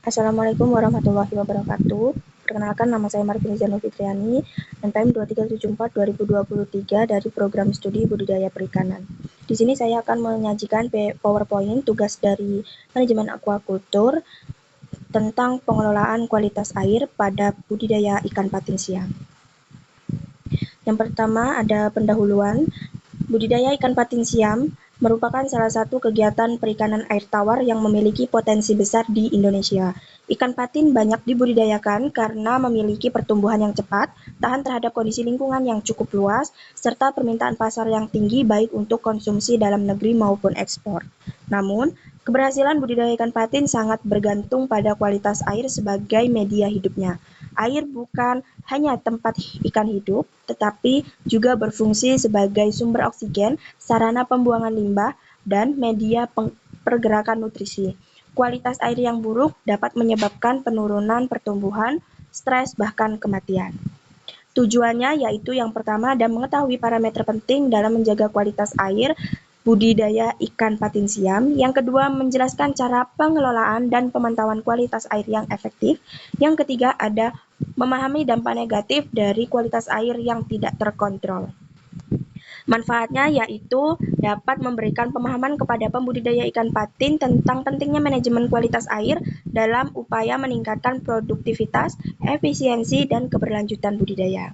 Assalamualaikum warahmatullahi wabarakatuh. Perkenalkan, nama saya Marvin Zainul Fitriani, NPM 2374-2023 dari Program Studi Budidaya Perikanan. Di sini saya akan menyajikan PowerPoint tugas dari Manajemen Aquaculture tentang pengelolaan kualitas air pada budidaya ikan patin siam. Yang pertama ada pendahuluan. Budidaya ikan patin siam merupakan salah satu kegiatan perikanan air tawar yang memiliki potensi besar di Indonesia. Ikan patin banyak dibudidayakan karena memiliki pertumbuhan yang cepat, tahan terhadap kondisi lingkungan yang cukup luas, serta permintaan pasar yang tinggi baik untuk konsumsi dalam negeri maupun ekspor. Namun, keberhasilan budidaya ikan patin sangat bergantung pada kualitas air sebagai media hidupnya. Air bukan hanya tempat ikan hidup, tetapi juga berfungsi sebagai sumber oksigen, sarana pembuangan limbah, dan media pergerakan nutrisi. Kualitas air yang buruk dapat menyebabkan penurunan pertumbuhan, stres, bahkan kematian. Tujuannya yaitu yang pertama dan mengetahui parameter penting dalam menjaga kualitas air budidaya ikan patin siam. Yang kedua, menjelaskan cara pengelolaan dan pemantauan kualitas air yang efektif. Yang ketiga, ada memahami dampak negatif dari kualitas air yang tidak terkontrol. Manfaatnya yaitu dapat memberikan pemahaman kepada pembudidaya ikan patin tentang pentingnya manajemen kualitas air dalam upaya meningkatkan produktivitas, efisiensi, dan keberlanjutan budidaya.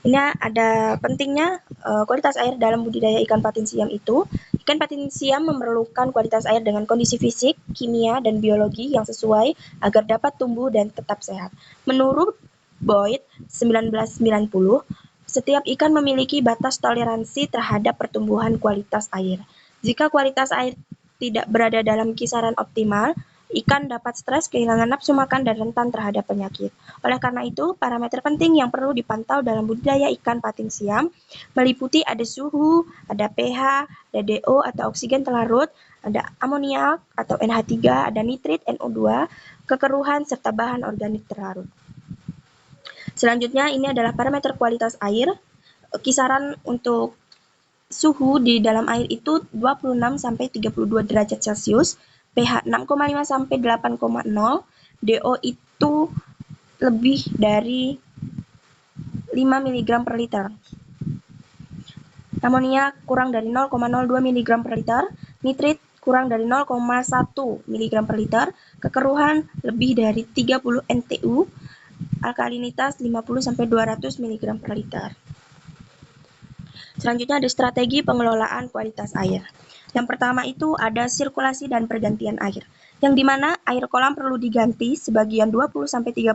Ini ada pentingnya kualitas air dalam budidaya ikan patin siam itu. Ikan patin siam memerlukan kualitas air dengan kondisi fisik, kimia, dan biologi yang sesuai agar dapat tumbuh dan tetap sehat. Menurut Boyd 1990, setiap ikan memiliki batas toleransi terhadap pertumbuhan kualitas air. Jika kualitas air tidak berada dalam kisaran optimal, ikan dapat stres, kehilangan nafsu makan, dan rentan terhadap penyakit. Oleh karena itu, parameter penting yang perlu dipantau dalam budidaya ikan patin siam meliputi ada suhu, ada pH, ada DO atau oksigen terlarut, ada amoniak atau NH3, ada nitrit NO2, kekeruhan, serta bahan organik terlarut. Selanjutnya, ini adalah parameter kualitas air. Kisaran untuk suhu di dalam air itu 26-32 derajat Celcius, pH 6,5 sampai 8,0, DO itu lebih dari 5 mg per liter. Amonia kurang dari 0,02 mg per liter, nitrit kurang dari 0,1 mg per liter, kekeruhan lebih dari 30 NTU, alkalinitas 50-200 mg per liter. Selanjutnya ada strategi pengelolaan kualitas air. Yang pertama itu ada sirkulasi dan pergantian air, yang dimana air kolam perlu diganti sebagian 20-30%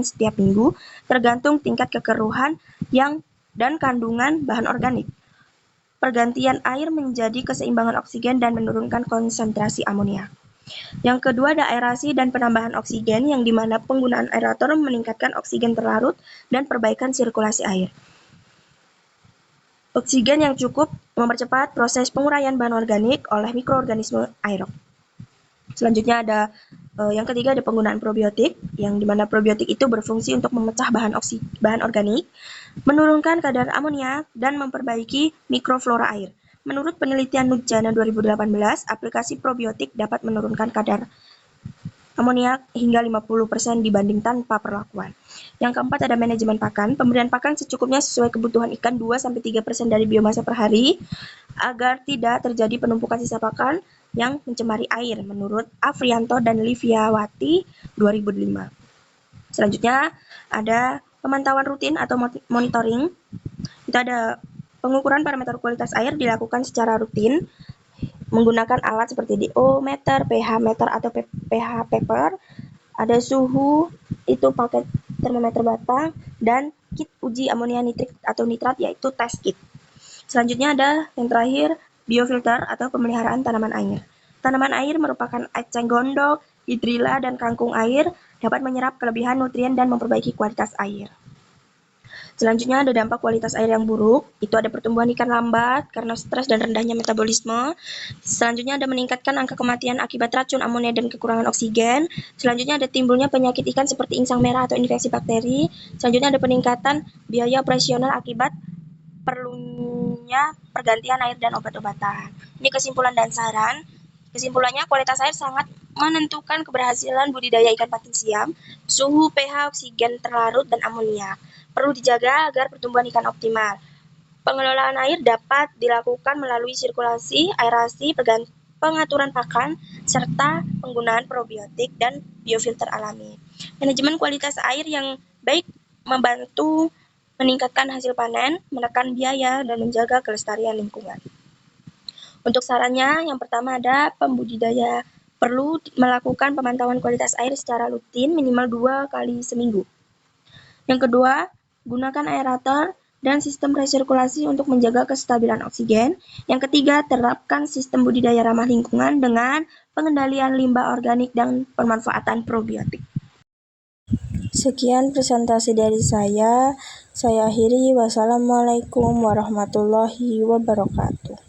setiap minggu, tergantung tingkat kekeruhan dan kandungan bahan organik. Pergantian air menjadi keseimbangan oksigen dan menurunkan konsentrasi amonia. Yang kedua ada aerasi dan penambahan oksigen, yang dimana penggunaan aerator meningkatkan oksigen terlarut dan perbaikan sirkulasi air. Oksigen yang cukup mempercepat proses penguraian bahan organik oleh mikroorganisme aerob. Selanjutnya ada yang ketiga ada penggunaan probiotik, yang dimana probiotik itu berfungsi untuk memecah bahan organik, menurunkan kadar amonia, dan memperbaiki mikroflora air. Menurut penelitian Nujjana 2018, aplikasi probiotik dapat menurunkan kadar amoniak hingga 50% dibanding tanpa perlakuan. Yang keempat ada manajemen pakan. Pemberian pakan secukupnya sesuai kebutuhan ikan 2-3% dari biomasa per hari agar tidak terjadi penumpukan sisa pakan yang mencemari air menurut Afrianto dan Liviawati 2005. Selanjutnya ada pemantauan rutin atau monitoring. Itu ada pengukuran parameter kualitas air dilakukan secara rutin menggunakan alat seperti DO meter, pH meter atau pH paper. Ada suhu itu pakai termometer batang dan kit uji amonia nitrit atau nitrat yaitu test kit. Selanjutnya ada yang terakhir biofilter atau pemeliharaan tanaman air. Tanaman air merupakan eceng gondok, hidrilla, dan kangkung air dapat menyerap kelebihan nutrien dan memperbaiki kualitas air. Selanjutnya ada dampak kualitas air yang buruk, itu ada pertumbuhan ikan lambat karena stres dan rendahnya metabolisme. Selanjutnya ada meningkatkan angka kematian akibat racun amonia dan kekurangan oksigen. Selanjutnya ada timbulnya penyakit ikan seperti insang merah atau infeksi bakteri. Selanjutnya ada peningkatan biaya operasional akibat perlunya pergantian air dan obat-obatan. Ini kesimpulan dan saran. Kesimpulannya, kualitas air sangat menentukan keberhasilan budidaya ikan patin siam. Suhu, pH, oksigen terlarut, dan amonia perlu dijaga agar pertumbuhan ikan optimal. Pengelolaan air dapat dilakukan melalui sirkulasi, aerasi, pengaturan pakan, serta penggunaan probiotik dan biofilter alami. Manajemen kualitas air yang baik membantu meningkatkan hasil panen, menekan biaya, dan menjaga kelestarian lingkungan. Untuk sarannya, yang pertama ada pembudidaya perlu melakukan pemantauan kualitas air secara rutin minimal 2 kali seminggu. Yang kedua, gunakan aerator dan sistem resirkulasi untuk menjaga kestabilan oksigen. Yang ketiga, terapkan sistem budidaya ramah lingkungan dengan pengendalian limbah organik dan pemanfaatan probiotik. Sekian presentasi dari saya akhiri. Wassalamualaikum warahmatullahi wabarakatuh.